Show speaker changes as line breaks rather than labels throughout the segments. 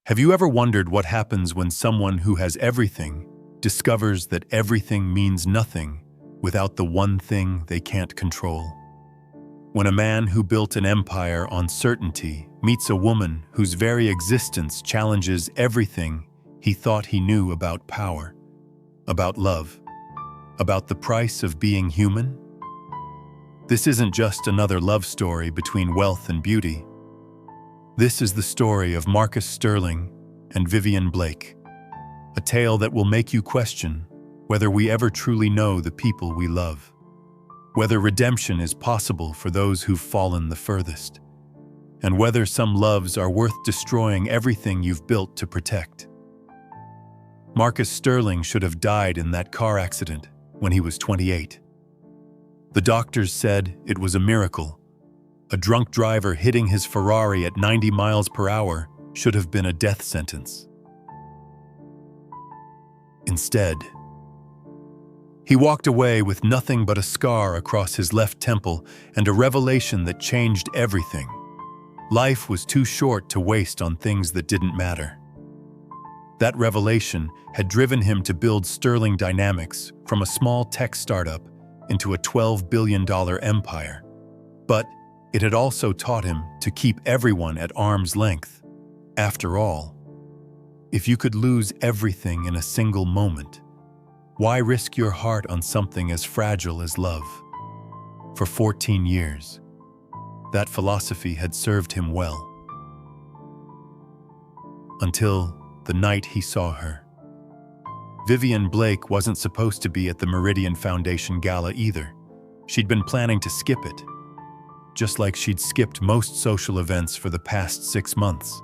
Have you ever wondered what happens when someone who has everything discovers that everything means nothing without the one thing they can't control? When a man who built an empire on certainty meets a woman whose very existence challenges everything he thought he knew about power, about love, about the price of being human? This isn't just another love story between wealth and beauty. This is the story of Marcus Sterling and Vivienne Blake, a tale that will make you question whether we ever truly know the people we love, whether redemption is possible for those who've fallen the furthest, and whether some loves are worth destroying everything you've built to protect. Marcus Sterling should have died in that car accident when he was 28. The doctors said it was a miracle. A drunk driver hitting his Ferrari at 90 miles per hour should have been a death sentence. Instead, he walked away with nothing but a scar across his left temple and a revelation that changed everything. Life was too short to waste on things that didn't matter. That revelation had driven him to build Sterling Dynamics from a small tech startup into a $12 billion empire. But it had also taught him to keep everyone at arm's length. After all, if you could lose everything in a single moment, why risk your heart on something as fragile as love? For 14 years, that philosophy had served him well. Until the night he saw her. Vivienne Blake wasn't supposed to be at the Meridian Foundation gala either. She'd been planning to skip it, just like she'd skipped most social events for the past 6 months.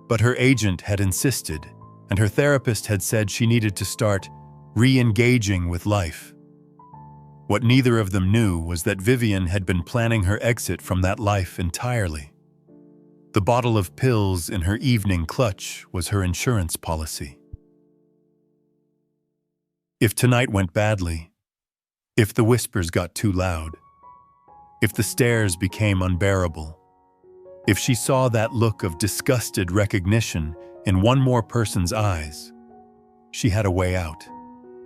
But her agent had insisted, and her therapist had said she needed to start re-engaging with life. What neither of them knew was that Vivienne had been planning her exit from that life entirely. The bottle of pills in her evening clutch was her insurance policy. If tonight went badly, if the whispers got too loud, if the stares became unbearable, if she saw that look of disgusted recognition in one more person's eyes, she had a way out.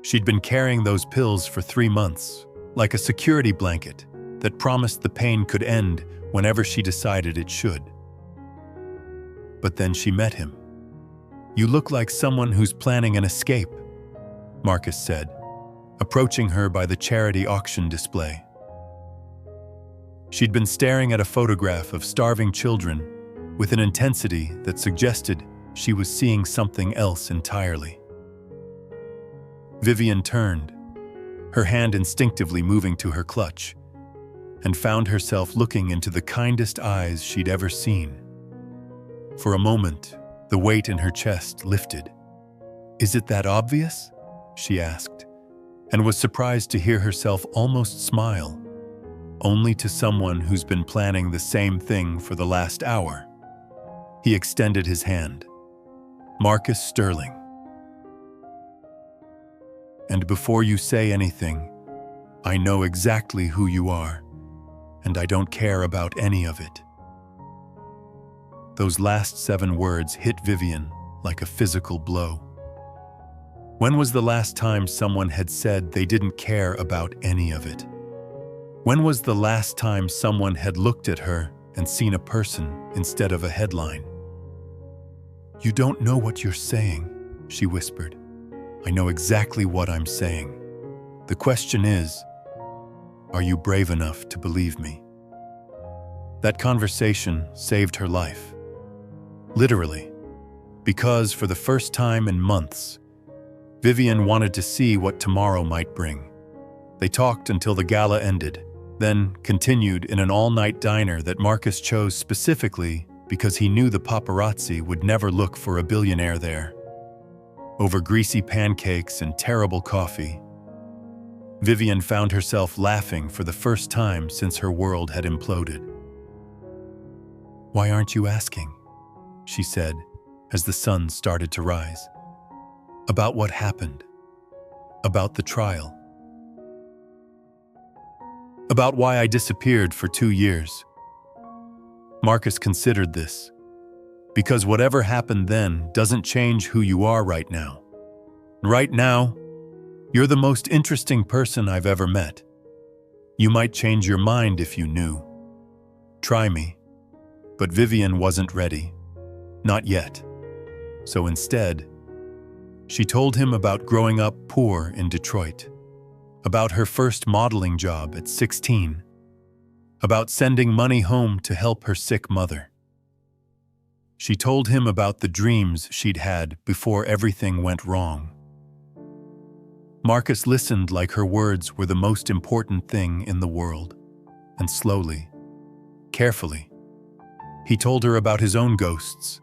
She'd been carrying those pills for 3 months, like a security blanket that promised the pain could end whenever she decided it should. But then she met him. "You look like someone who's planning an escape," Marcus said, approaching her by the charity auction display. She'd been staring at a photograph of starving children with an intensity that suggested she was seeing something else entirely. Vivienne turned, her hand instinctively moving to her clutch, and found herself looking into the kindest eyes she'd ever seen. For a moment, the weight in her chest lifted. "Is it that obvious?" she asked, and was surprised to hear herself almost smile, only to someone who's been planning the same thing for the last hour. He extended his hand. "Marcus Sterling. And before you say anything, I know exactly who you are, and I don't care about any of it." Those last 7 words hit Vivienne like a physical blow. When was the last time someone had said they didn't care about any of it? When was the last time someone had looked at her and seen a person instead of a headline? "You don't know what you're saying," she whispered. "I know exactly what I'm saying. The question is, are you brave enough to believe me?" That conversation saved her life. Literally, because for the first time in months, Vivienne wanted to see what tomorrow might bring. They talked until the gala ended, then continued in an all-night diner that Marcus chose specifically because he knew the paparazzi would never look for a billionaire there. Over greasy pancakes and terrible coffee, Vivienne found herself laughing for the first time since her world had imploded. "Why aren't you asking?" she said as the sun started to rise. "About what happened. About the trial. About why I disappeared for 2 years." Marcus considered this. Because whatever happened then doesn't change who you are right now. Right now, you're the most interesting person I've ever met. You might change your mind if you knew. Try me. But Vivienne wasn't ready. Not yet. So instead, she told him about growing up poor in Detroit, about her first modeling job at 16, about sending money home to help her sick mother. She told him about the dreams she'd had before everything went wrong. Marcus listened like her words were the most important thing in the world, and slowly, carefully, he told her about his own ghosts,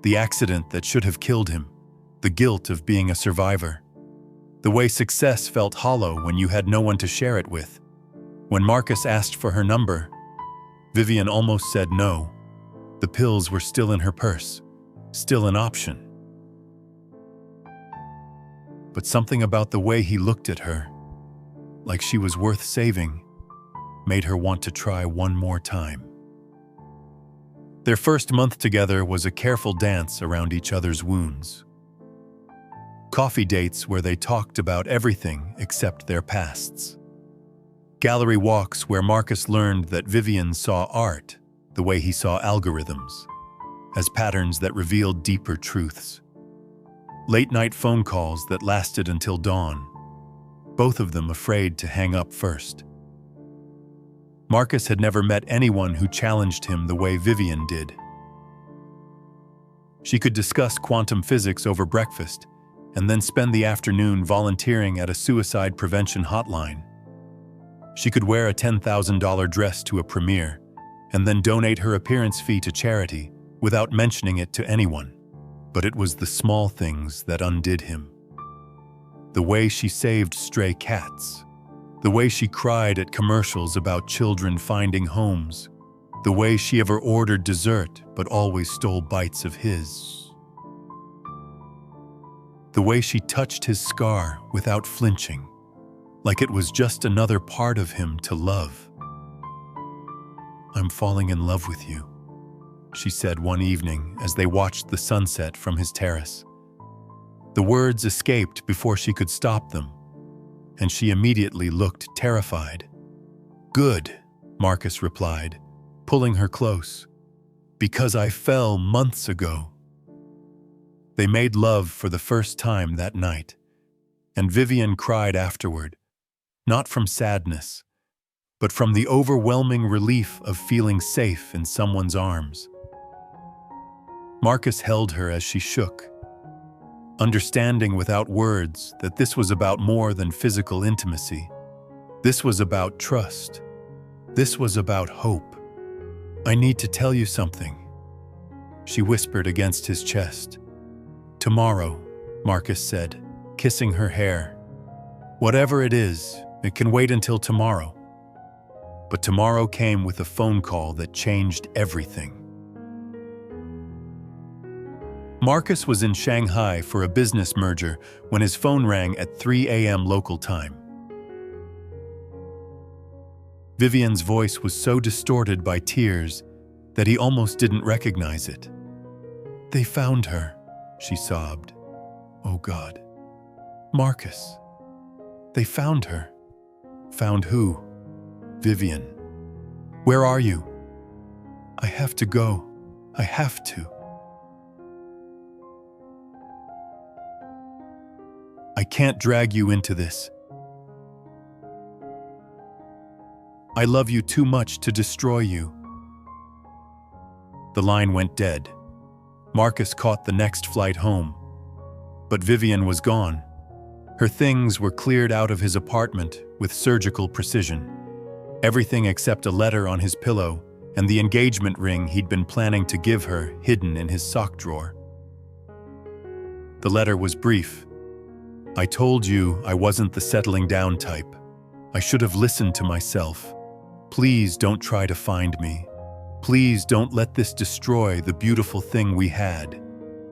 the accident that should have killed him, the guilt of being a survivor, the way success felt hollow when you had no one to share it with. When Marcus asked for her number, Vivienne almost said no. The pills were still in her purse, still an option. But something about the way he looked at her, like she was worth saving, made her want to try one more time. Their first month together was a careful dance around each other's wounds. Coffee dates where they talked about everything except their pasts. Gallery walks where Marcus learned that Vivienne saw art the way he saw algorithms, as patterns that revealed deeper truths. Late-night phone calls that lasted until dawn, both of them afraid to hang up first. Marcus had never met anyone who challenged him the way Vivienne did. She could discuss quantum physics over breakfast and then spend the afternoon volunteering at a suicide prevention hotline. She could wear a $10,000 dress to a premiere and then donate her appearance fee to charity without mentioning it to anyone. But it was the small things that undid him. The way she saved stray cats, the way she cried at commercials about children finding homes, the way she ever ordered dessert but always stole bites of his, the way she touched his scar without flinching, like it was just another part of him to love. "I'm falling in love with you," she said one evening as they watched the sunset from his terrace. The words escaped before she could stop them, and she immediately looked terrified. "Good," Marcus replied, pulling her close, "because I fell months ago." They made love for the first time that night, and Vivienne cried afterward, not from sadness, but from the overwhelming relief of feeling safe in someone's arms. Marcus held her as she shook, understanding without words that this was about more than physical intimacy. This was about trust. This was about hope. "I need to tell you something," she whispered against his chest. "Tomorrow," Marcus said, kissing her hair. "Whatever it is, it can wait until tomorrow." But tomorrow came with a phone call that changed everything. Marcus was in Shanghai for a business merger when his phone rang at 3 a.m. local time. Vivienne's voice was so distorted by tears that he almost didn't recognize it. "They found her," she sobbed. "Oh God. Marcus. They found her." "Found who?" "Vivienne. Where are you?" "I have to go. I have to." "I can't drag you into this. I love you too much to destroy you." The line went dead. Marcus caught the next flight home. But Vivienne was gone. Her things were cleared out of his apartment with surgical precision. Everything except a letter on his pillow and the engagement ring he'd been planning to give her hidden in his sock drawer. The letter was brief. "I told you I wasn't the settling down type. I should have listened to myself. Please don't try to find me. Please don't let this destroy the beautiful thing we had.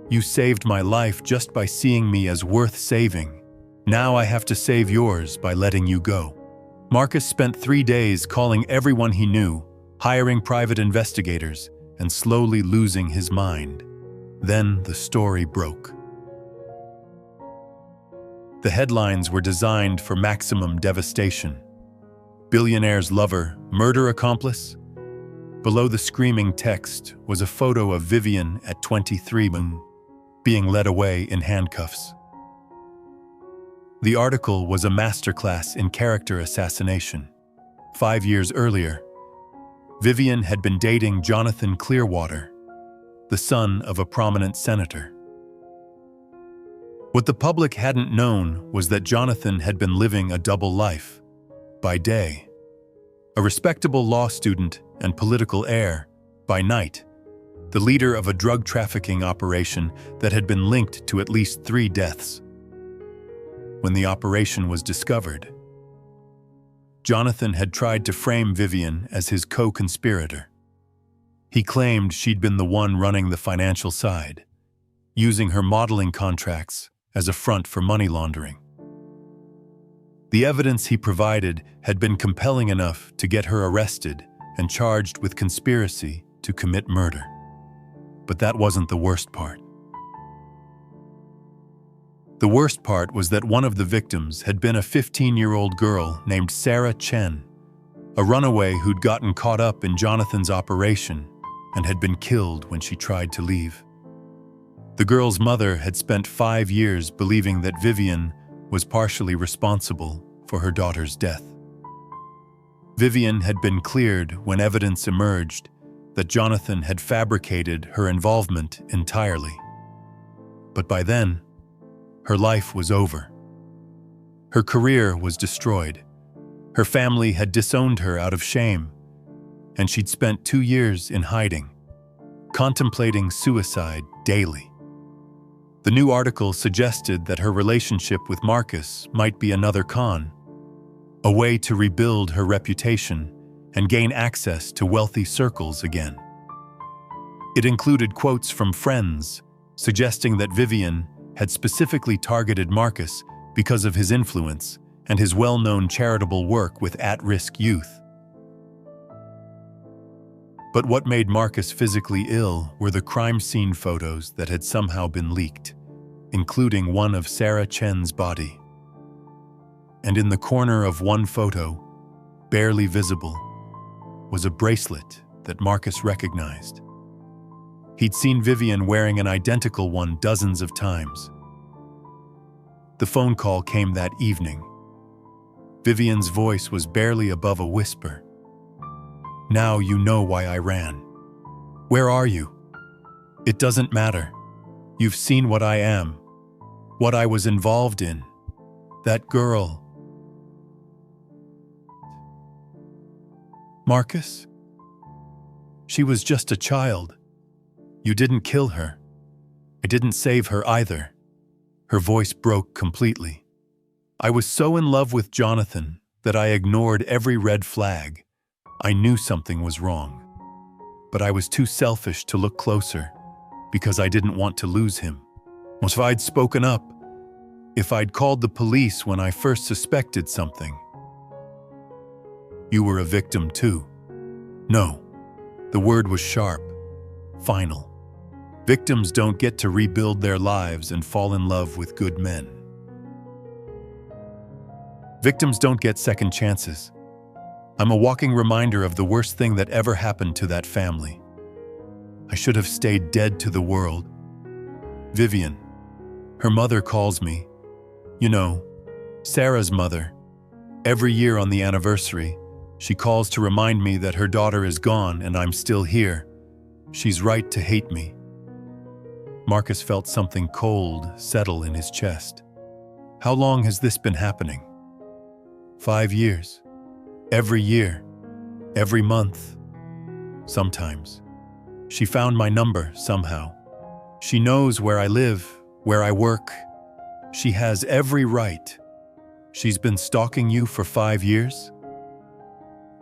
You saved my life just by seeing me as worth saving. Now I have to save yours by letting you go." Marcus spent 3 days calling everyone he knew, hiring private investigators, and slowly losing his mind. Then the story broke. The headlines were designed for maximum devastation. Billionaire's lover, murder accomplice? Below the screaming text was a photo of Vivienne at 23, being led away in handcuffs. The article was a masterclass in character assassination. 5 years earlier, Vivienne had been dating Jonathan Clearwater, the son of a prominent senator. What the public hadn't known was that Jonathan had been living a double life. By day, a respectable law student and political heir; by night, the leader of a drug trafficking operation that had been linked to at least 3 deaths. When the operation was discovered, Jonathan had tried to frame Vivienne as his co-conspirator. He claimed she'd been the one running the financial side, using her modeling contracts as a front for money laundering. The evidence he provided had been compelling enough to get her arrested and charged with conspiracy to commit murder. But that wasn't the worst part. The worst part was that one of the victims had been a 15-year-old girl named Sarah Chen, a runaway who'd gotten caught up in Jonathan's operation and had been killed when she tried to leave. The girl's mother had spent 5 years believing that Vivienne was partially responsible for her daughter's death. Vivienne had been cleared when evidence emerged that Jonathan had fabricated her involvement entirely. But by then, her life was over. Her career was destroyed. Her family had disowned her out of shame, and she'd spent 2 years in hiding, contemplating suicide daily. The new article suggested that her relationship with Marcus might be another con, a way to rebuild her reputation and gain access to wealthy circles again. It included quotes from friends suggesting that Vivienne had specifically targeted Marcus because of his influence and his well-known charitable work with at-risk youth. But what made Marcus physically ill were the crime scene photos that had somehow been leaked, including one of Sarah Chen's body. And in the corner of one photo, barely visible, was a bracelet that Marcus recognized. He'd seen Vivienne wearing an identical one dozens of times. The phone call came that evening. Vivienne's voice was barely above a whisper. "Now you know why I ran. Where are you? It doesn't matter. You've seen what I am, what I was involved in. That girl." "Marcus? She was just a child. You didn't kill her. I didn't save her either." Her voice broke completely. "I was so in love with Jonathan that I ignored every red flag. I knew something was wrong. But I was too selfish to look closer because I didn't want to lose him. If I'd spoken up, if I'd called the police when I first suspected something." "You were a victim too." "No." The word was sharp, final. Victims don't get to rebuild their lives and fall in love with good men. Victims don't get second chances. I'm a walking reminder of the worst thing that ever happened to that family. I should have stayed dead to the world. Vivienne, her mother calls me. You know, Sarah's mother. Every year on the anniversary, she calls to remind me that her daughter is gone and I'm still here. She's right to hate me." Marcus felt something cold settle in his chest. How long has this been happening? 5 years. Every year. Every month. Sometimes. She found my number somehow. She knows where I live, where I work. She has every right. She's been stalking you for 5 years?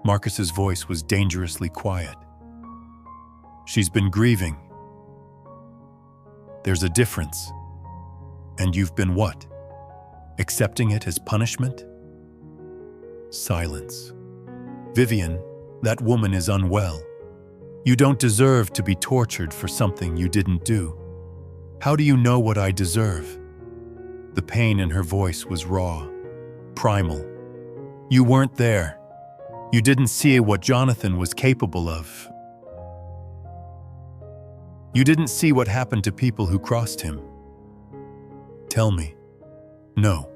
Marcus's voice was dangerously quiet. She's been grieving. There's a difference. And you've been what? Accepting it as punishment? Silence. Vivienne, that woman is unwell. You don't deserve to be tortured for something you didn't do. How do you know what I deserve?" The pain in her voice was raw, primal. "You weren't there. You didn't see what Jonathan was capable of. You didn't see what happened to people who crossed him. Tell me. No.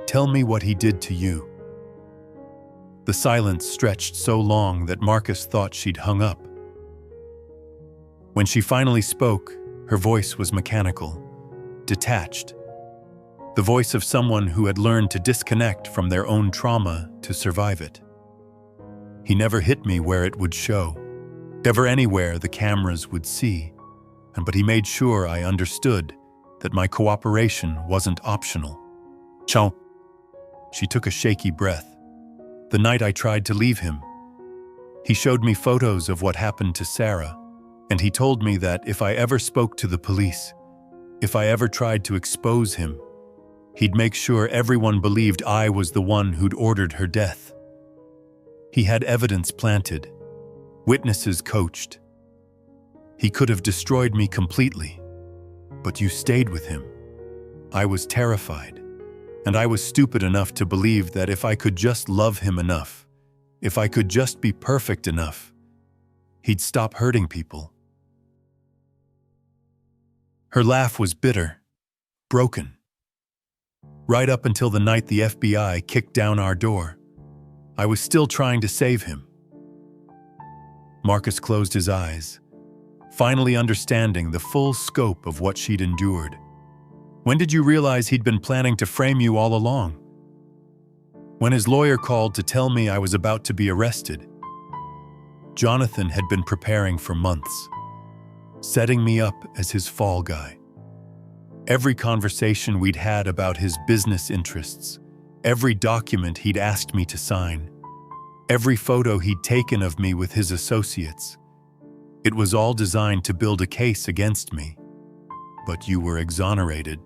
Tell me what he did to you." The silence stretched so long that Marcus thought she'd hung up. When she finally spoke, her voice was mechanical, detached. The voice of someone who had learned to disconnect from their own trauma to survive it. "He never hit me where it would show, never anywhere the cameras would see, but he made sure I understood that my cooperation wasn't optional." Chomp. She took a shaky breath. "The night I tried to leave him, he showed me photos of what happened to Sarah, and he told me that if I ever spoke to the police, if I ever tried to expose him, he'd make sure everyone believed I was the one who'd ordered her death. He had evidence planted, witnesses coached. He could have destroyed me completely, but you stayed with him. I was terrified, and I was stupid enough to believe that if I could just love him enough, if I could just be perfect enough, he'd stop hurting people." Her laugh was bitter, broken. "Right up until the night the FBI kicked down our door, I was still trying to save him." Marcus closed his eyes, finally understanding the full scope of what she'd endured. "When did you realize he'd been planning to frame you all along?" "When his lawyer called to tell me I was about to be arrested. Jonathan had been preparing for months, setting me up as his fall guy. Every conversation we'd had about his business interests, every document he'd asked me to sign, every photo he'd taken of me with his associates, it was all designed to build a case against me. But you were exonerated.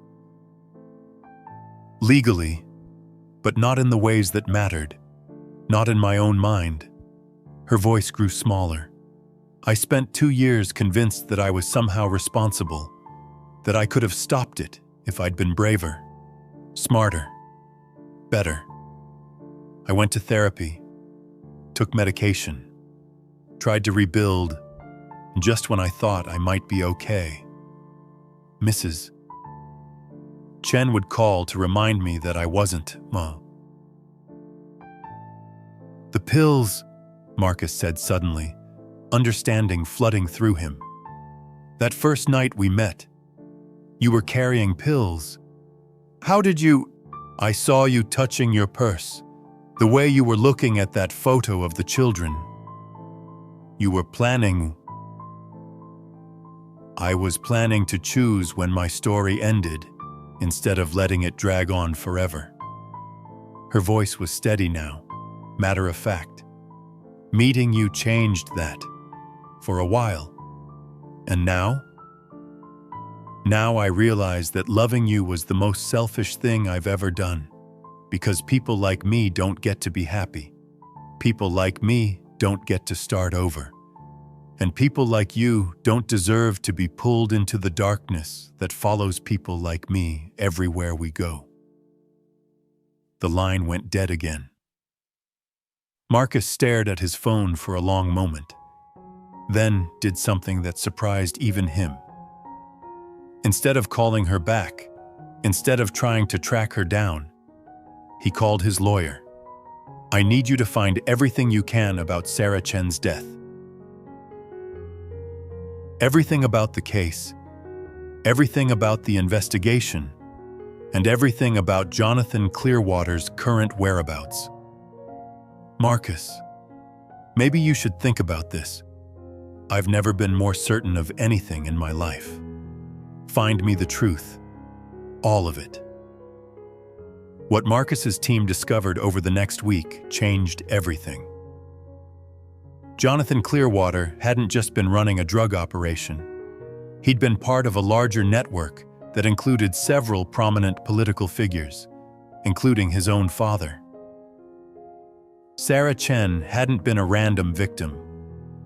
Legally, but not in the ways that mattered, not in my own mind." Her voice grew smaller. "I spent 2 years convinced that I was somehow responsible, that I could have stopped it if I'd been braver, smarter, better. I went to therapy, took medication, tried to rebuild, and just when I thought I might be okay, Mrs. Chen would call to remind me that I wasn't, Ma." "The pills," Marcus said suddenly, understanding flooding through him. "That first night we met, you were carrying pills. How did you—" "I saw you touching your purse, the way you were looking at that photo of the children. You were planning—" "I was planning to choose when my story ended, instead of letting it drag on forever." Her voice was steady now, matter of fact. "Meeting you changed that, for a while. And now? Now I realize that loving you was the most selfish thing I've ever done, because people like me don't get to be happy. People like me don't get to start over. And people like you don't deserve to be pulled into the darkness that follows people like me everywhere we go." The line went dead again. Marcus stared at his phone for a long moment, then did something that surprised even him. Instead of calling her back, instead of trying to track her down, he called his lawyer. "I need you to find everything you can about Sarah Chen's death. Everything about the case, everything about the investigation, and everything about Jonathan Clearwater's current whereabouts. Marcus, maybe you should think about this. I've never been more certain of anything in my life. Find me the truth, all of it." What Marcus's team discovered over the next week changed everything. Jonathan Clearwater hadn't just been running a drug operation. He'd been part of a larger network that included several prominent political figures, including his own father. Sarah Chen hadn't been a random victim.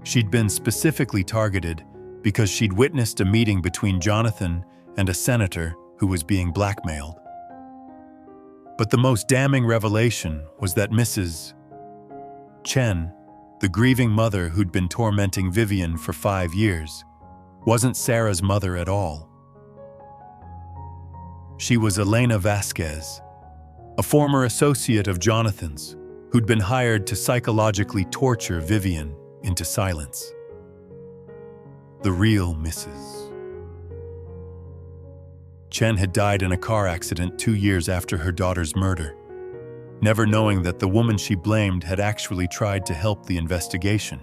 She'd been specifically targeted because she'd witnessed a meeting between Jonathan and a senator who was being blackmailed. But the most damning revelation was that Mrs. Chen, the grieving mother who'd been tormenting Vivienne for 5 years, wasn't Sarah's mother at all. She was Elena Vasquez, a former associate of Jonathan's, who'd been hired to psychologically torture Vivienne into silence. The real Mrs. Chen had died in a car accident 2 years after her daughter's murder, never knowing that the woman she blamed had actually tried to help the investigation.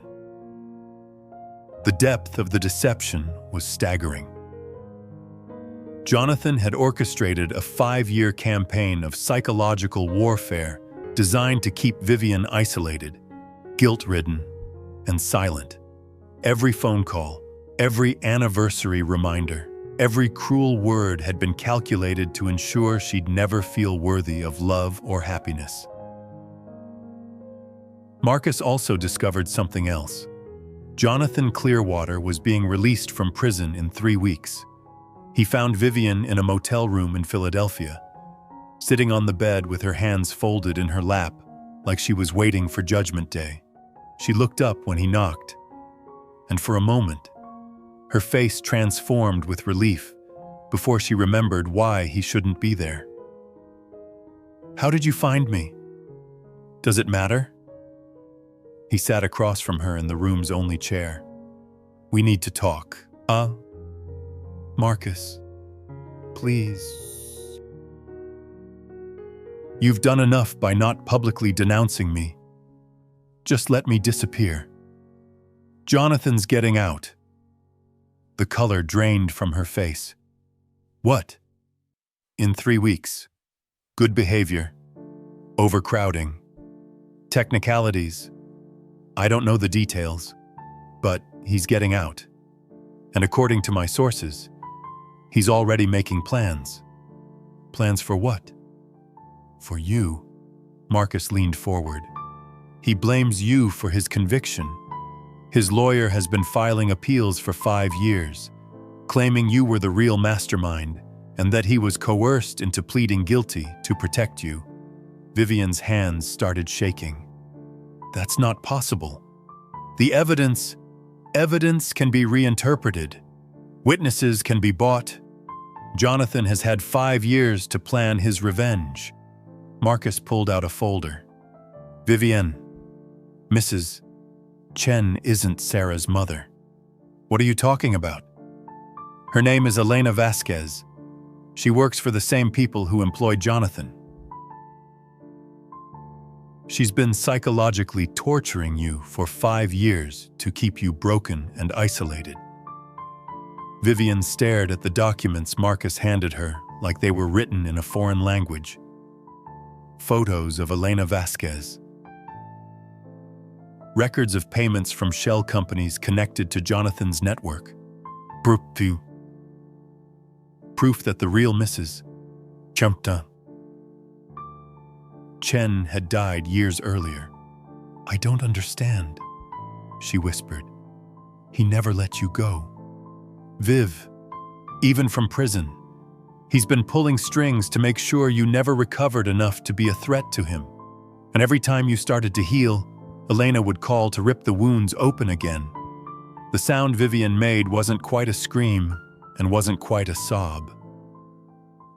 The depth of the deception was staggering. Jonathan had orchestrated a 5-year campaign of psychological warfare designed to keep Vivienne isolated, guilt-ridden, and silent. Every phone call, every anniversary reminder, every cruel word had been calculated to ensure she'd never feel worthy of love or happiness. Marcus also discovered something else. Jonathan Clearwater was being released from prison in 3 weeks. He found Vivienne in a motel room in Philadelphia, sitting on the bed with her hands folded in her lap, like she was waiting for Judgment Day. She looked up when he knocked, and for a moment, her face transformed with relief before she remembered why he shouldn't be there. "How did you find me? Does it matter?" He sat across from her in the room's only chair. "We need to talk." Marcus, please. You've done enough by not publicly denouncing me. Just let me disappear. Jonathan's getting out." The color drained from her face. "What?" "In 3 weeks. Good behavior. Overcrowding. Technicalities. I don't know the details, but he's getting out. And according to my sources, he's already making plans." "Plans for what?" "For you." Marcus leaned forward. "He blames you for his conviction. His lawyer has been filing appeals for 5 years, claiming you were the real mastermind and that he was coerced into pleading guilty to protect you." Vivienne's hands started shaking. "That's not possible. The evidence can be reinterpreted. Witnesses can be bought. Jonathan has had 5 years to plan his revenge." Marcus pulled out a folder. "Vivienne, Mrs. Chen isn't Sarah's mother." "What are you talking about?" "Her name is Elena Vasquez. She works for the same people who employed Jonathan. She's been psychologically torturing you for 5 years to keep you broken and isolated." Vivienne stared at the documents Marcus handed her like they were written in a foreign language. Photos of Elena Vasquez. Records of payments from shell companies connected to Jonathan's network. Proof that the real Mrs. Chen had died years earlier. "I don't understand," she whispered. "He never let you go. Viv, even from prison, he's been pulling strings to make sure you never recovered enough to be a threat to him. And every time you started to heal, Elena would call to rip the wounds open again." The sound Vivienne made wasn't quite a scream and wasn't quite a sob.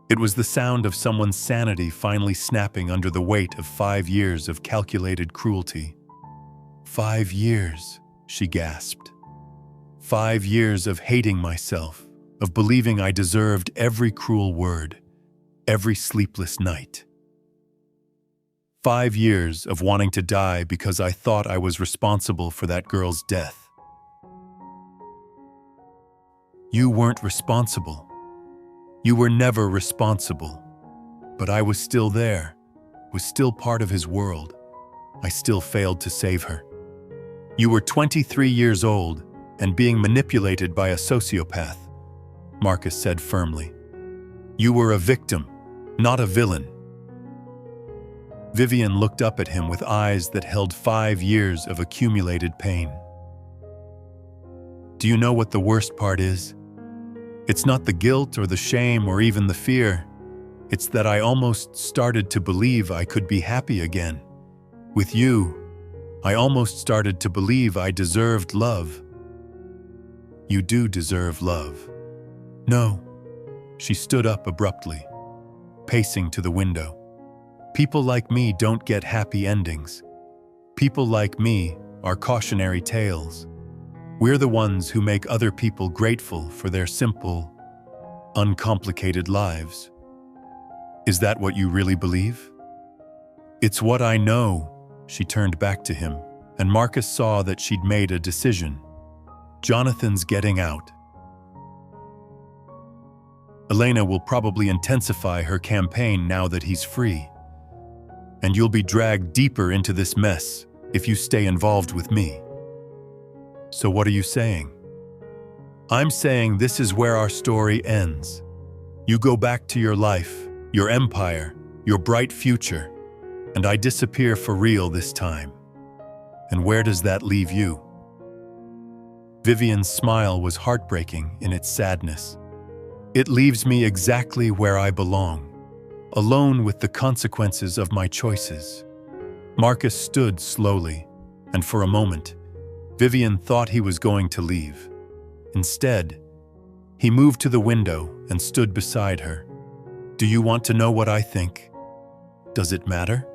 It was the sound of someone's sanity finally snapping under the weight of 5 years of calculated cruelty. 5 years, she gasped. 5 years of hating myself, of believing I deserved every cruel word, every sleepless night. 5 years of wanting to die because I thought I was responsible for that girl's death. You weren't responsible. You were never responsible. But I was still there, was still part of his world. I still failed to save her. You were 23 years old and being manipulated by a sociopath, Marcus said firmly. You were a victim, not a villain. Vivienne looked up at him with eyes that held 5 years of accumulated pain. Do you know what the worst part is? It's not the guilt or the shame or even the fear. It's that I almost started to believe I could be happy again. With you, I almost started to believe I deserved love. You do deserve love. No. She stood up abruptly, pacing to the window. People like me don't get happy endings. People like me are cautionary tales. We're the ones who make other people grateful for their simple, uncomplicated lives. Is that what you really believe? It's what I know. She turned back to him, and Marcus saw that she'd made a decision. Jonathan's getting out. Elena will probably intensify her campaign now that he's free. And you'll be dragged deeper into this mess if you stay involved with me. So what are you saying? I'm saying this is where our story ends. You go back to your life, your empire, your bright future, and I disappear for real this time. And where does that leave you? Vivienne's smile was heartbreaking in its sadness. It leaves me exactly where I belong, alone with the consequences of my choices. Marcus stood slowly, and for a moment, Vivienne thought he was going to leave. Instead, he moved to the window and stood beside her. Do you want to know what I think? Does it matter?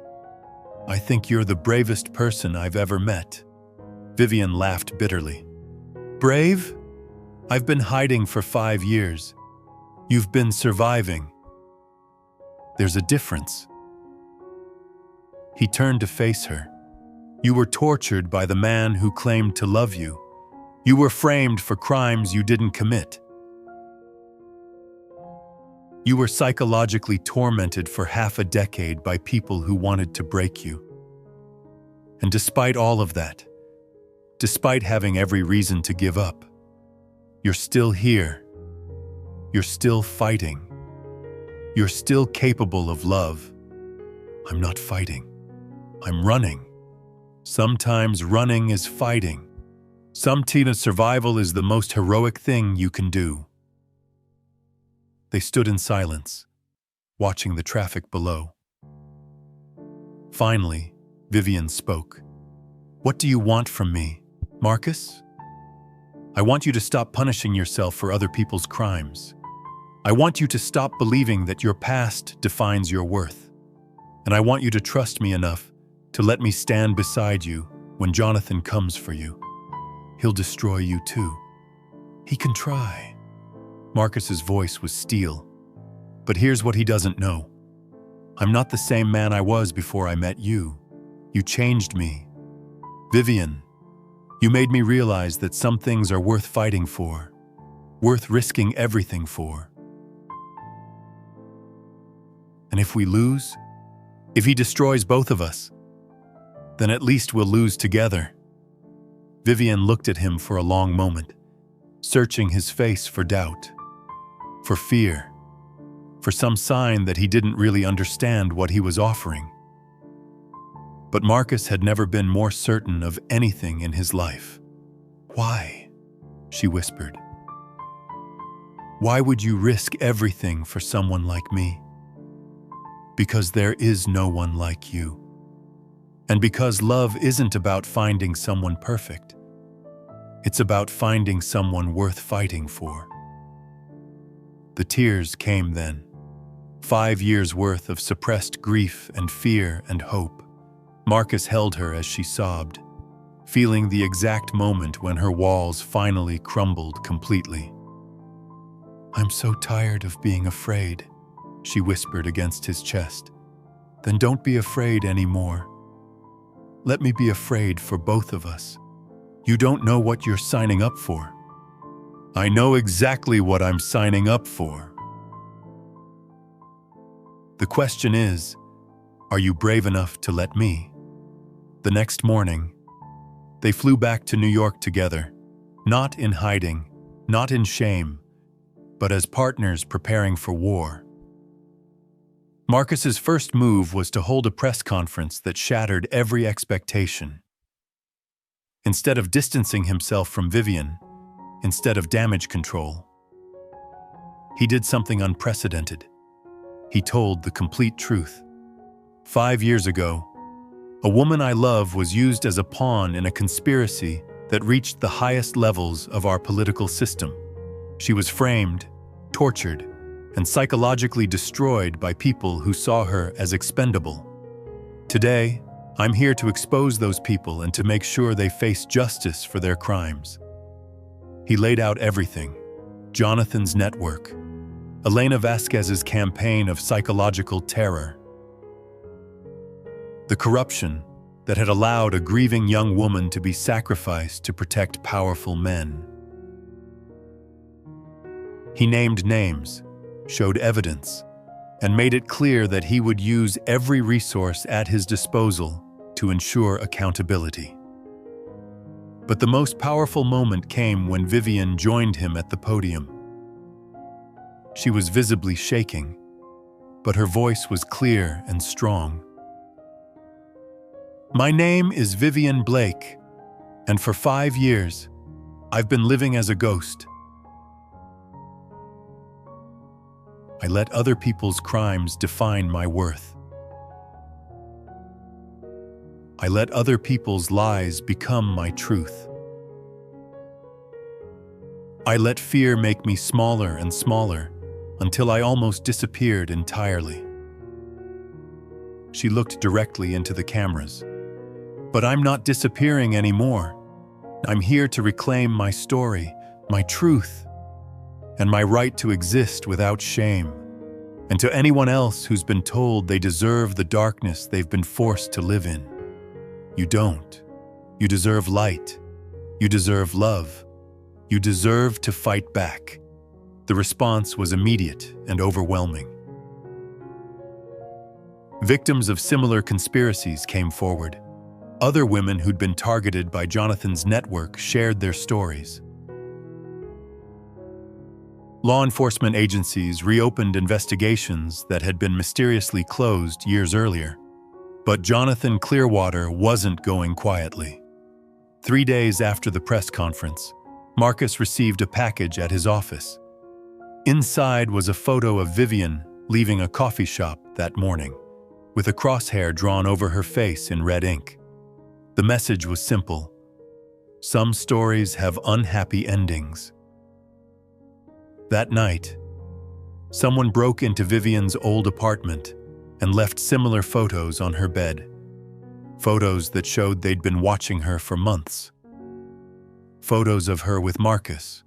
I think you're the bravest person I've ever met. Vivienne laughed bitterly. Brave? I've been hiding for 5 years. You've been surviving. There's a difference. He turned to face her. You were tortured by the man who claimed to love you. You were framed for crimes you didn't commit. You were psychologically tormented for half a decade by people who wanted to break you. And despite all of that, despite having every reason to give up, you're still here. You're still fighting. You're still capable of love. I'm not fighting. I'm running. Sometimes running is fighting. Sometimes survival is the most heroic thing you can do. They stood in silence, watching the traffic below. Finally, Vivienne spoke. What do you want from me, Marcus? I want you to stop punishing yourself for other people's crimes. I want you to stop believing that your past defines your worth. And I want you to trust me enough to let me stand beside you when Jonathan comes for you. He'll destroy you too. He can try. Marcus's voice was steel. But here's what he doesn't know. I'm not the same man I was before I met you. You changed me. Vivienne, you made me realize that some things are worth fighting for, worth risking everything for. And if we lose, if he destroys both of us, then at least we'll lose together. Vivienne looked at him for a long moment, searching his face for doubt, for fear, for some sign that he didn't really understand what he was offering. But Marcus had never been more certain of anything in his life. Why? She whispered. Why would you risk everything for someone like me? Because there is no one like you. And because love isn't about finding someone perfect. It's about finding someone worth fighting for. The tears came then. 5 years' worth of suppressed grief and fear and hope. Marcus held her as she sobbed, feeling the exact moment when her walls finally crumbled completely. I'm so tired of being afraid, she whispered against his chest. Then don't be afraid anymore. Let me be afraid for both of us. You don't know what you're signing up for. I know exactly what I'm signing up for. The question is, are you brave enough to let me? The next morning, they flew back to New York together, not in hiding, not in shame, but as partners preparing for war. Marcus's first move was to hold a press conference that shattered every expectation. Instead of distancing himself from Vivienne, instead of damage control, He did something unprecedented. He told the complete truth. 5 years ago, a woman I love was used as a pawn in a conspiracy that reached the highest levels of our political system. She was framed, tortured, and psychologically destroyed by people who saw her as expendable. Today, I'm here to expose those people and to make sure they face justice for their crimes. He laid out everything: Jonathan's network, Elena Vasquez's campaign of psychological terror, the corruption that had allowed a grieving young woman to be sacrificed to protect powerful men. He named names, showed evidence, and made it clear that he would use every resource at his disposal to ensure accountability. But the most powerful moment came when Vivienne joined him at the podium. She was visibly shaking, but her voice was clear and strong. "My name is Vivienne Blake, and for 5 years, I've been living as a ghost. I let other people's crimes define my worth. I let other people's lies become my truth. I let fear make me smaller and smaller until I almost disappeared entirely." She looked directly into the cameras. "But I'm not disappearing anymore. I'm here to reclaim my story, my truth, and my right to exist without shame. And to anyone else who's been told they deserve the darkness they've been forced to live in, you don't. You deserve light. You deserve love. You deserve to fight back." The response was immediate and overwhelming. Victims of similar conspiracies came forward. Other women who'd been targeted by Jonathan's network shared their stories. Law enforcement agencies reopened investigations that had been mysteriously closed years earlier. But Jonathan Clearwater wasn't going quietly. 3 days after the press conference, Marcus received a package at his office. Inside was a photo of Vivienne leaving a coffee shop that morning, with a crosshair drawn over her face in red ink. The message was simple: some stories have unhappy endings. That night, someone broke into Vivienne's old apartment and left similar photos on her bed. Photos that showed they'd been watching her for months. Photos of her with Marcus.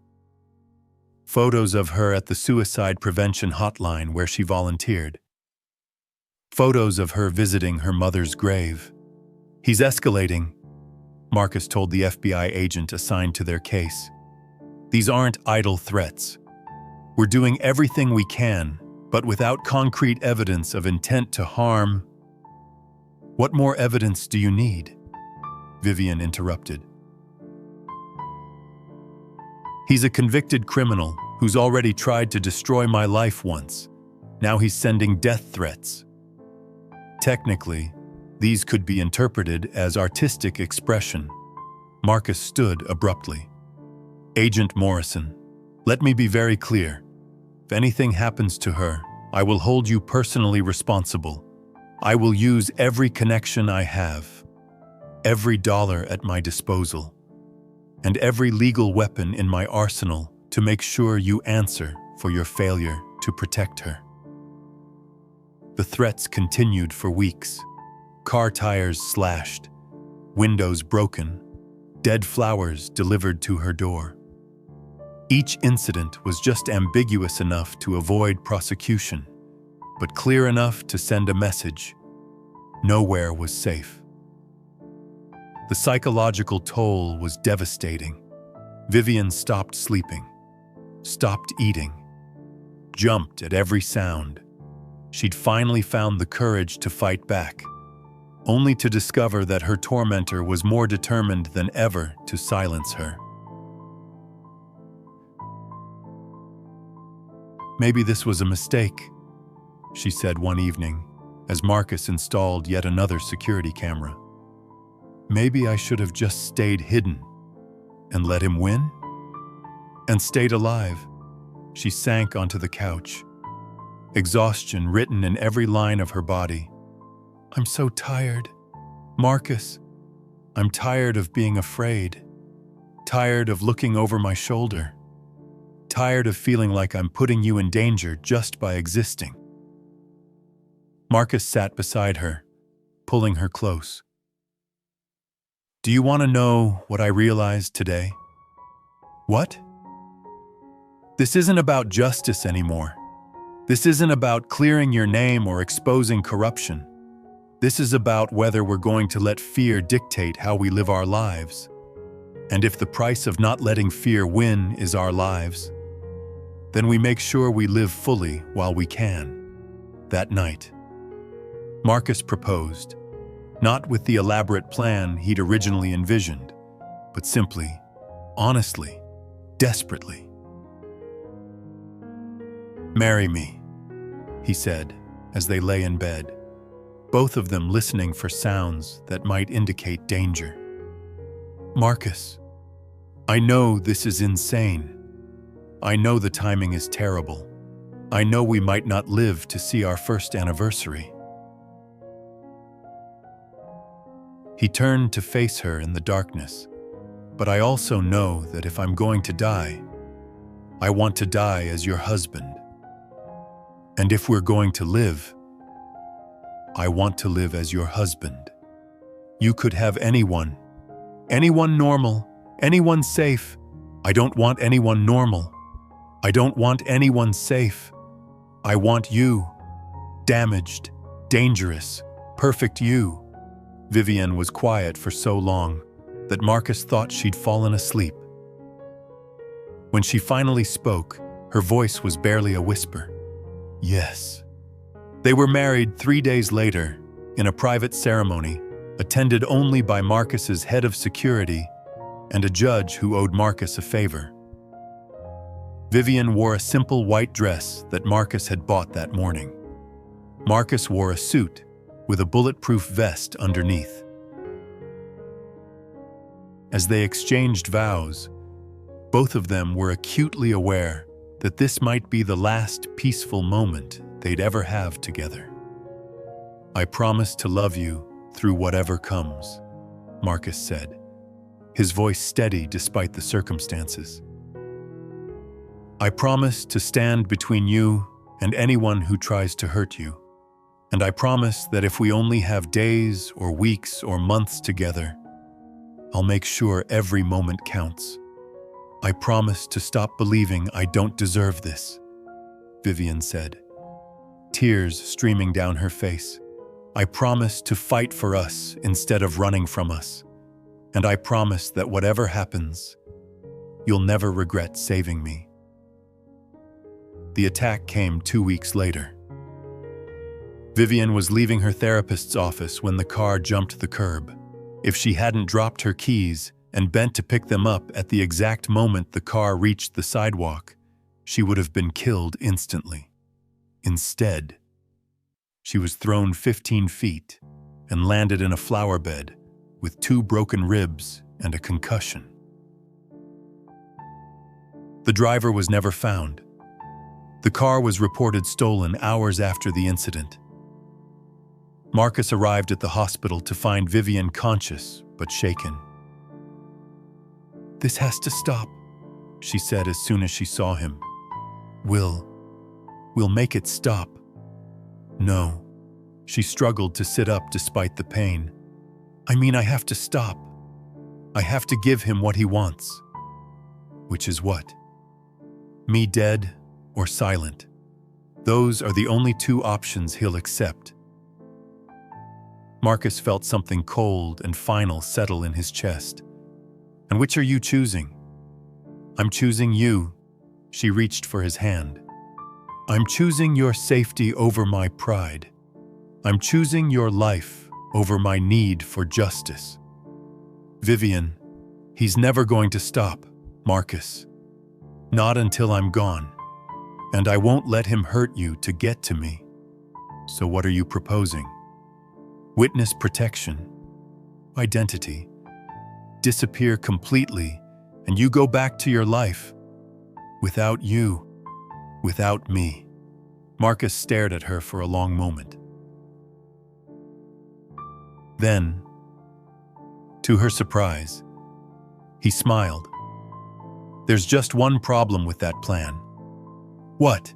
Photos of her at the suicide prevention hotline where she volunteered. Photos of her visiting her mother's grave. "He's escalating," Marcus told the FBI agent assigned to their case. "These aren't idle threats. We're doing everything we can, but without concrete evidence of intent to harm." "What more evidence do you need?" Vivienne interrupted. "He's a convicted criminal who's already tried to destroy my life once. Now he's sending death threats. Technically, these could be interpreted as artistic expression." Marcus stood abruptly. "Agent Morrison, let me be very clear. If anything happens to her, I will hold you personally responsible. I will use every connection I have, every dollar at my disposal, and every legal weapon in my arsenal to make sure you answer for your failure to protect her." The threats continued for weeks. Car tires slashed, windows broken, dead flowers delivered to her door. Each incident was just ambiguous enough to avoid prosecution, but clear enough to send a message: nowhere was safe. The psychological toll was devastating. Vivienne stopped sleeping, stopped eating, jumped at every sound. She'd finally found the courage to fight back, only to discover that her tormentor was more determined than ever to silence her. "Maybe this was a mistake," she said one evening, as Marcus installed yet another security camera. "Maybe I should have just stayed hidden and let him win? And stayed alive, She sank onto the couch, exhaustion written in every line of her body. I'm so tired. Marcus, I'm tired of being afraid. Tired of looking over my shoulder. Tired of feeling like I'm putting you in danger just by existing. Marcus sat beside her, pulling her close. Do you want to know what I realized today? What? This isn't about justice anymore. This isn't about clearing your name or exposing corruption. This is about whether we're going to let fear dictate how we live our lives. And if the price of not letting fear win is our lives, then we make sure we live fully while we can. That night, Marcus proposed, not with the elaborate plan he'd originally envisioned, but simply, honestly, desperately. Marry me, he said, as they lay in bed, both of them listening for sounds that might indicate danger. Marcus, I know this is insane. I know the timing is terrible. I know we might not live to see our first anniversary. He turned to face her in the darkness, but I also know that if I'm going to die, I want to die as your husband. And if we're going to live, I want to live as your husband. You could have anyone normal, anyone safe. I don't want anyone normal. I don't want anyone safe. I want you, damaged, dangerous, perfect you. Vivienne was quiet for so long that Marcus thought she'd fallen asleep. When she finally spoke, her voice was barely a whisper. Yes. They were married 3 days later, in a private ceremony, attended only by Marcus's head of security and a judge who owed Marcus a favor. Vivienne wore a simple white dress that Marcus had bought that morning. Marcus wore a suit with a bulletproof vest underneath. As they exchanged vows, both of them were acutely aware that this might be the last peaceful moment they'd ever have together. I promise to love you through whatever comes, Marcus said, his voice steady despite the circumstances. I promise to stand between you and anyone who tries to hurt you. And I promise that if we only have days or weeks or months together, I'll make sure every moment counts. I promise to stop believing I don't deserve this, Vivienne said, tears streaming down her face. I promise to fight for us instead of running from us. And I promise that whatever happens, you'll never regret saving me. The attack came 2 weeks later. Vivienne was leaving her therapist's office when the car jumped the curb. If she hadn't dropped her keys and bent to pick them up at the exact moment the car reached the sidewalk, she would have been killed instantly. Instead, she was thrown 15 feet and landed in a flower bed with 2 broken ribs and a concussion. The driver was never found. The car was reported stolen hours after the incident. Marcus arrived at the hospital to find Vivienne conscious but shaken. This has to stop, she said as soon as she saw him. We'll make it stop. No. She struggled to sit up despite the pain. I have to stop. I have to give him what he wants. Which is what? Me dead or silent. Those are the only 2 options he'll accept. Marcus felt something cold and final settle in his chest. And which are you choosing? I'm choosing you. She reached for his hand. I'm choosing your safety over my pride. I'm choosing your life over my need for justice. Vivienne, he's never going to stop, Marcus. Not until I'm gone. And I won't let him hurt you to get to me. So what are you proposing? Witness protection, identity, disappear completely, and you go back to your life. Without you, Without me. Marcus stared at her for a long moment. Then, to her surprise, he smiled. There's just one problem with that plan. What?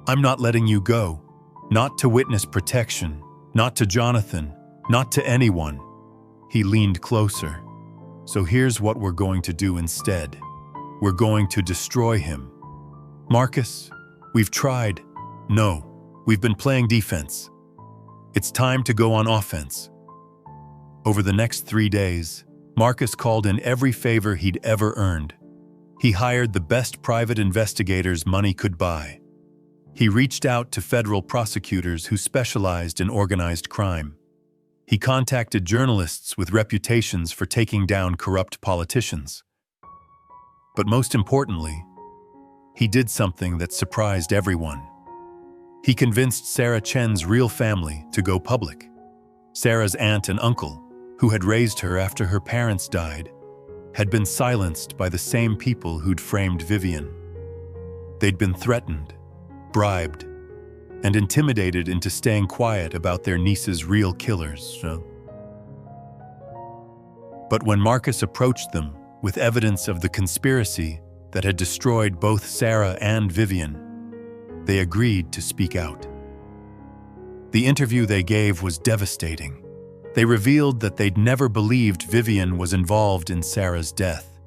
I'm not letting you go. Not to witness protection, not to Jonathan, not to anyone. He leaned closer. So here's what we're going to do instead. We're going to destroy him. Marcus, we've tried. No, we've been playing defense. It's time to go on offense. Over the next 3 days, Marcus called in every favor he'd ever earned. He hired the best private investigators money could buy. He reached out to federal prosecutors who specialized in organized crime. He contacted journalists with reputations for taking down corrupt politicians. But most importantly, he did something that surprised everyone. He convinced Sarah Chen's real family to go public. Sarah's aunt and uncle, who had raised her after her parents died, had been silenced by the same people who'd framed Vivienne. They'd been threatened, bribed, and intimidated into staying quiet about their niece's real killers. But when Marcus approached them with evidence of the conspiracy that had destroyed both Sarah and Vivienne, they agreed to speak out. The interview they gave was devastating. They revealed that they'd never believed Vivienne was involved in Sarah's death.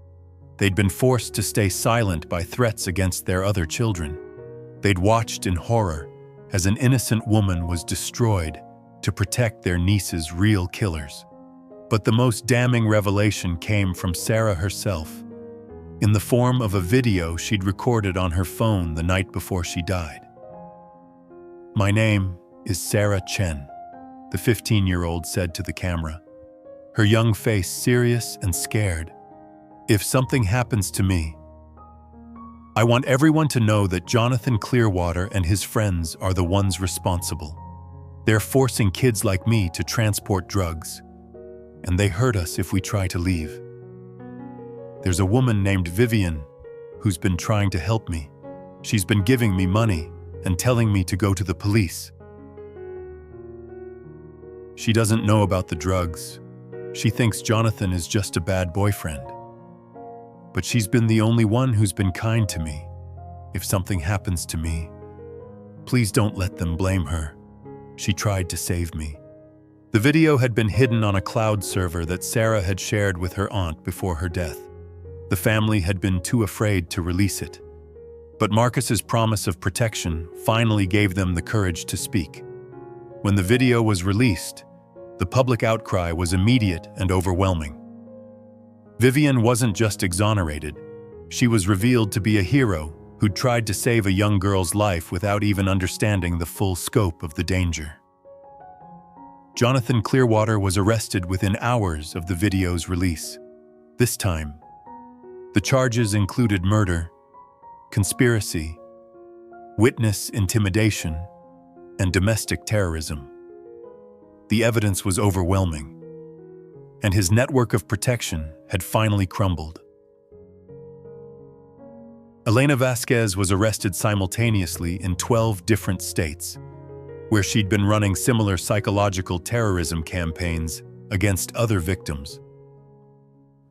They'd been forced to stay silent by threats against their other children. They'd watched in horror as an innocent woman was destroyed to protect their niece's real killers. But the most damning revelation came from Sarah herself, in the form of a video she'd recorded on her phone the night before she died. "My name is Sarah Chen," the 15-year-old said to the camera, her young face serious and scared. "If something happens to me, I want everyone to know that Jonathan Clearwater and his friends are the ones responsible. They're forcing kids like me to transport drugs, and they hurt us if we try to leave. There's a woman named Vivienne who's been trying to help me. She's been giving me money and telling me to go to the police. She doesn't know about the drugs. She thinks Jonathan is just a bad boyfriend. But she's been the only one who's been kind to me. If something happens to me, please don't let them blame her. She tried to save me." The video had been hidden on a cloud server that Sarah had shared with her aunt before her death. The family had been too afraid to release it. But Marcus's promise of protection finally gave them the courage to speak. When the video was released, the public outcry was immediate and overwhelming. Vivienne wasn't just exonerated. She was revealed to be a hero who'd tried to save a young girl's life without even understanding the full scope of the danger. Jonathan Clearwater was arrested within hours of the video's release. This time, the charges included murder, conspiracy, witness intimidation, and domestic terrorism. The evidence was overwhelming, and his network of protection had finally crumbled. Elena Vasquez was arrested simultaneously in 12 different states, where she'd been running similar psychological terrorism campaigns against other victims.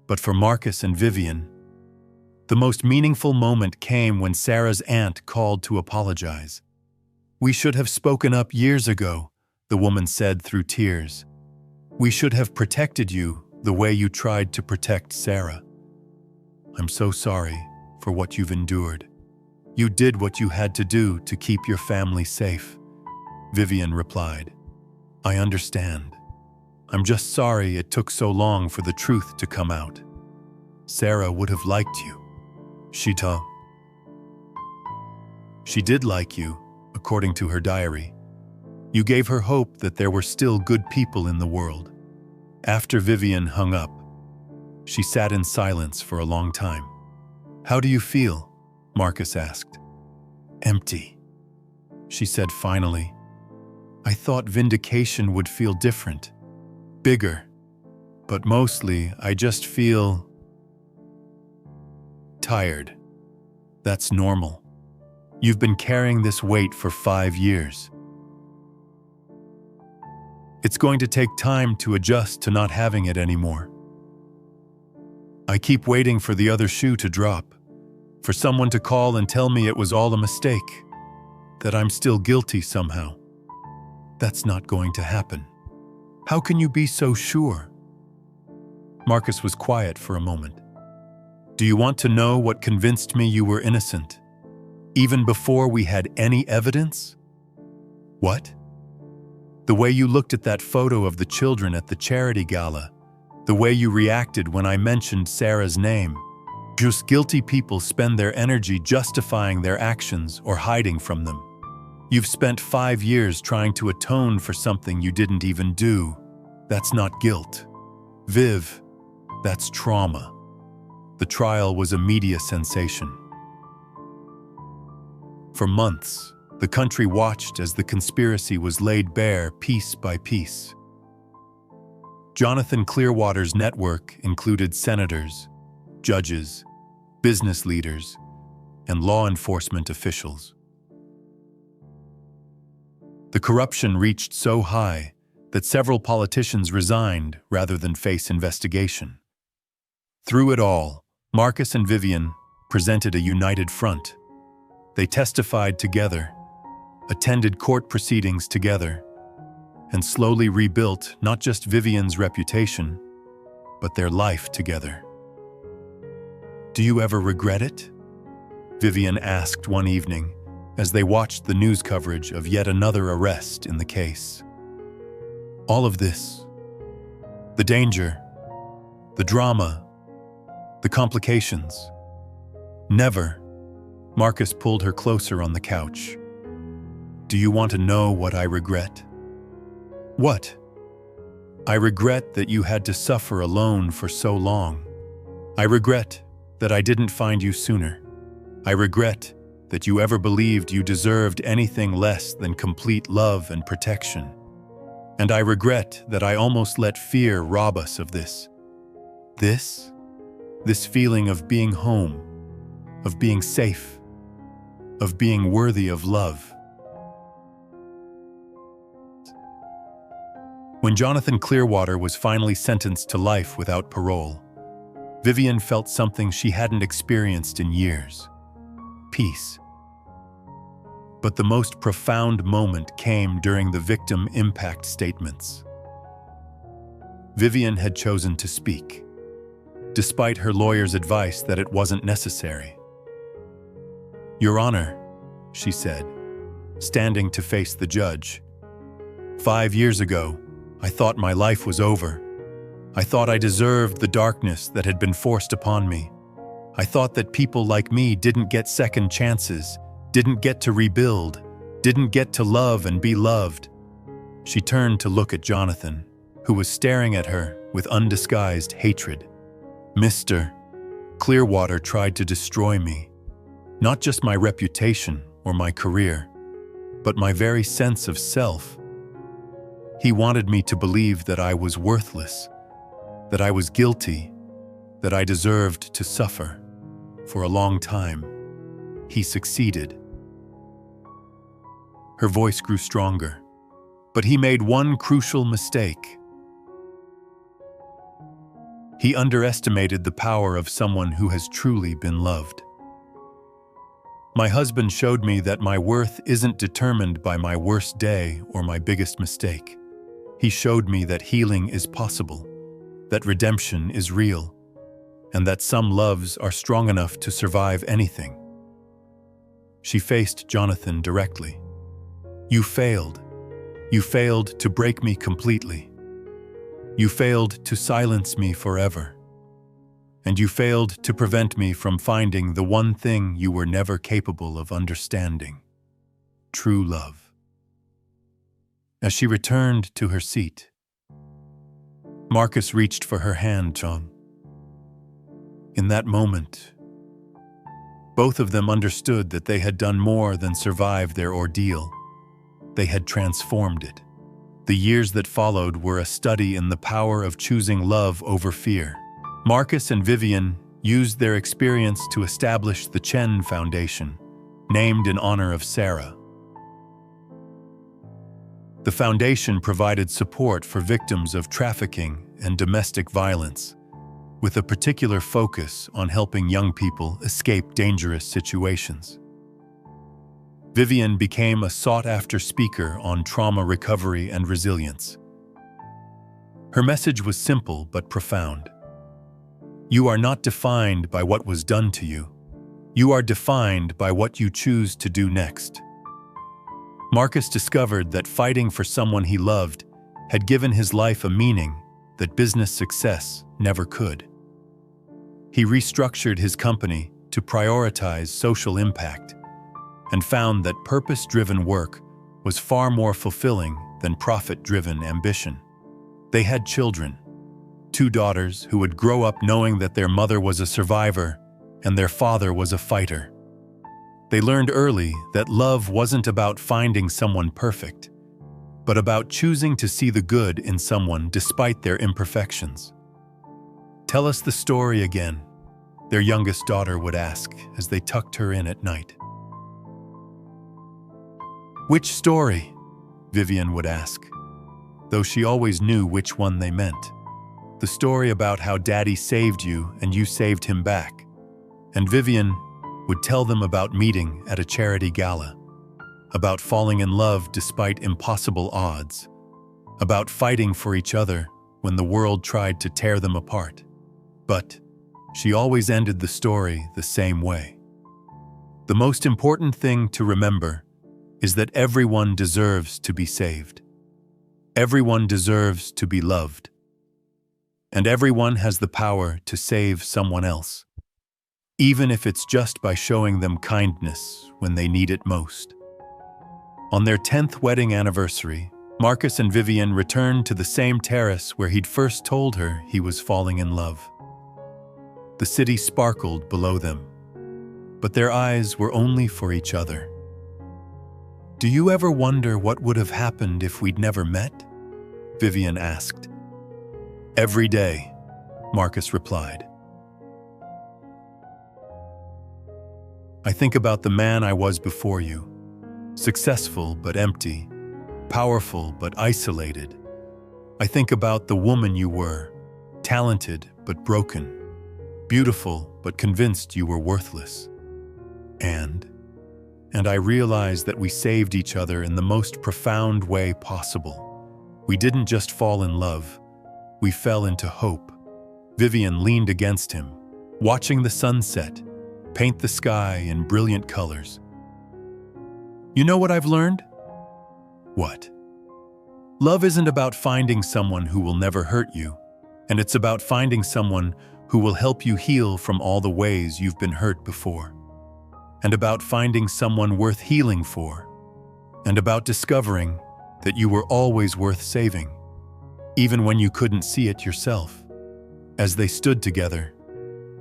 But for Marcus and Vivienne, the most meaningful moment came when Sarah's aunt called to apologize. "We should have spoken up years ago," the woman said through tears. "We should have protected you the way you tried to protect Sarah. I'm so sorry for what you've endured. You did what you had to do to keep your family safe," Vivienne replied. "I understand. I'm just sorry it took so long for the truth to come out. Sarah would have liked you. She did like you, according to her diary. You gave her hope that there were still good people in the world." After Vivienne hung up, she sat in silence for a long time. "How do you feel?" Marcus asked. "Empty," she said finally. "I thought vindication would feel different, bigger, but mostly I just feel tired. That's normal. You've been carrying this weight for 5 years. It's going to take time to adjust to not having it anymore. I keep waiting for the other shoe to drop, for someone to call and tell me it was all a mistake, that I'm still guilty somehow. That's not going to happen. How can you be so sure? Marcus was quiet for a moment. Do you want to know what convinced me you were innocent, even before we had any evidence? What? The way you looked at that photo of the children at the charity gala, the way you reacted when I mentioned Sarah's name. Just guilty people spend their energy justifying their actions or hiding from them. You've spent 5 years trying to atone for something you didn't even do. That's not guilt. Viv, that's trauma. The trial was a media sensation. For months, the country watched as the conspiracy was laid bare piece by piece. Jonathan Clearwater's network included senators, judges, business leaders, and law enforcement officials. The corruption reached so high that several politicians resigned rather than face investigation. Through it all, Marcus and Vivienne presented a united front. They testified together, attended court proceedings together, and slowly rebuilt not just Vivienne's reputation, but their life together. Do you ever regret it? Vivienne asked one evening as they watched the news coverage of yet another arrest in the case. All of this, the danger, the drama, the complications. Never. Marcus pulled her closer on the couch. Do you want to know what I regret? What? I regret that you had to suffer alone for so long. I regret that I didn't find you sooner. I regret that you ever believed you deserved anything less than complete love and protection. And I regret that I almost let fear rob us of this. This feeling of being home, of being safe, of being worthy of love. When Jonathan Clearwater was finally sentenced to life without parole, Vivienne felt something she hadn't experienced in years: peace. But the most profound moment came during the victim impact statements. Vivienne had chosen to speak, despite her lawyer's advice that it wasn't necessary. Your Honor, she said, standing to face the judge, 5 years ago, I thought my life was over. I thought I deserved the darkness that had been forced upon me. I thought that people like me didn't get second chances, didn't get to rebuild, didn't get to love and be loved. She turned to look at Jonathan, who was staring at her with undisguised hatred. Mr. Clearwater tried to destroy me, not just my reputation or my career, but my very sense of self. He wanted me to believe that I was worthless, that I was guilty, that I deserved to suffer. For a long time, he succeeded. Her voice grew stronger, but he made one crucial mistake. He underestimated the power of someone who has truly been loved. My husband showed me that my worth isn't determined by my worst day or my biggest mistake. He showed me that healing is possible, that redemption is real, and that some loves are strong enough to survive anything. She faced Jonathan directly. You failed. You failed to break me completely. You failed to silence me forever. And you failed to prevent me from finding the one thing you were never capable of understanding: true love. As she returned to her seat, Marcus reached for her hand, John. In that moment, both of them understood that they had done more than survive their ordeal. They had transformed it. The years that followed were a study in the power of choosing love over fear. Marcus and Vivienne used their experience to establish the Chen Foundation, named in honor of Sarah. The foundation provided support for victims of trafficking and domestic violence, with a particular focus on helping young people escape dangerous situations. Vivienne became a sought-after speaker on trauma recovery and resilience. Her message was simple but profound. You are not defined by what was done to you. You are defined by what you choose to do next. Marcus discovered that fighting for someone he loved had given his life a meaning that business success never could. He restructured his company to prioritize social impact and found that purpose-driven work was far more fulfilling than profit-driven ambition. They had children, 2 daughters who would grow up knowing that their mother was a survivor and their father was a fighter. They learned early that love wasn't about finding someone perfect, but about choosing to see the good in someone despite their imperfections. "Tell us the story again," their youngest daughter would ask as they tucked her in at night. "Which story?" Vivienne would ask, though she always knew which one they meant. "The story about how Daddy saved you and you saved him back." And Vivienne would tell them about meeting at a charity gala, about falling in love despite impossible odds, about fighting for each other when the world tried to tear them apart. But she always ended the story the same way. The most important thing to remember is that everyone deserves to be saved. Everyone deserves to be loved. And everyone has the power to save someone else, even if it's just by showing them kindness when they need it most. On their 10th wedding anniversary, Marcus and Vivienne returned to the same terrace where he'd first told her he was falling in love. The city sparkled below them, but their eyes were only for each other. "Do you ever wonder what would have happened if we'd never met?" Vivienne asked. "Every day," Marcus replied. "I think about the man I was before you, successful but empty, powerful but isolated. I think about the woman you were, talented but broken, beautiful but convinced you were worthless. And I realize that we saved each other in the most profound way possible. We didn't just fall in love, we fell into hope." Vivienne leaned against him, watching the sunset paint the sky in brilliant colors. "You know what I've learned?" "What?" "Love isn't about finding someone who will never hurt you, and it's about finding someone who will help you heal from all the ways you've been hurt before. And about finding someone worth healing for, and about discovering that you were always worth saving, even when you couldn't see it yourself." As they stood together,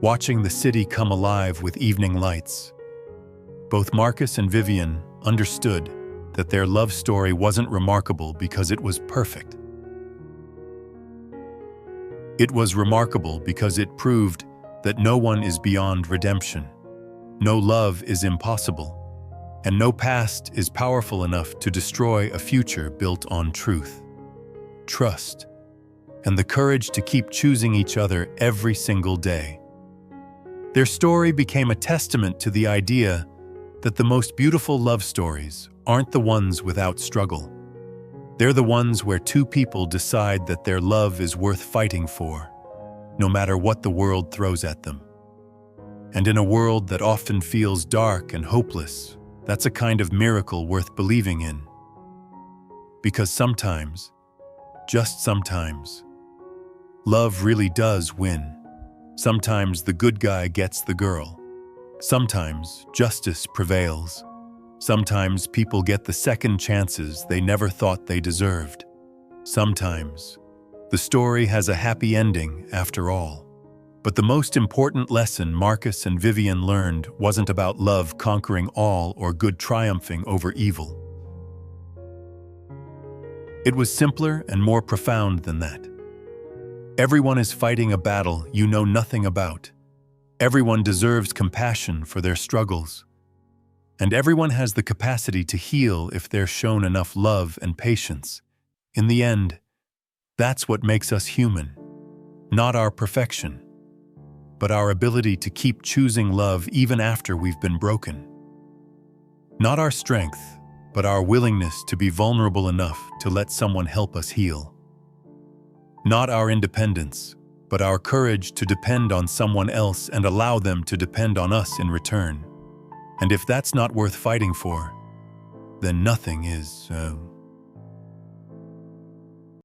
watching the city come alive with evening lights, both Marcus and Vivienne understood that their love story wasn't remarkable because it was perfect. It was remarkable because it proved that no one is beyond redemption. No love is impossible, and no past is powerful enough to destroy a future built on truth, trust, and the courage to keep choosing each other every single day. Their story became a testament to the idea that the most beautiful love stories aren't the ones without struggle. They're the ones where 2 people decide that their love is worth fighting for, no matter what the world throws at them. And in a world that often feels dark and hopeless, that's a kind of miracle worth believing in. Because sometimes, just sometimes, love really does win. Sometimes the good guy gets the girl. Sometimes justice prevails. Sometimes people get the second chances they never thought they deserved. Sometimes the story has a happy ending after all. But the most important lesson Marcus and Vivienne learned wasn't about love conquering all or good triumphing over evil. It was simpler and more profound than that. Everyone is fighting a battle you know nothing about. Everyone deserves compassion for their struggles. And everyone has the capacity to heal if they're shown enough love and patience. In the end, that's what makes us human. Not our perfection, but our ability to keep choosing love even after we've been broken. Not our strength, but our willingness to be vulnerable enough to let someone help us heal. Not our independence, but our courage to depend on someone else and allow them to depend on us in return. And if that's not worth fighting for, then nothing is.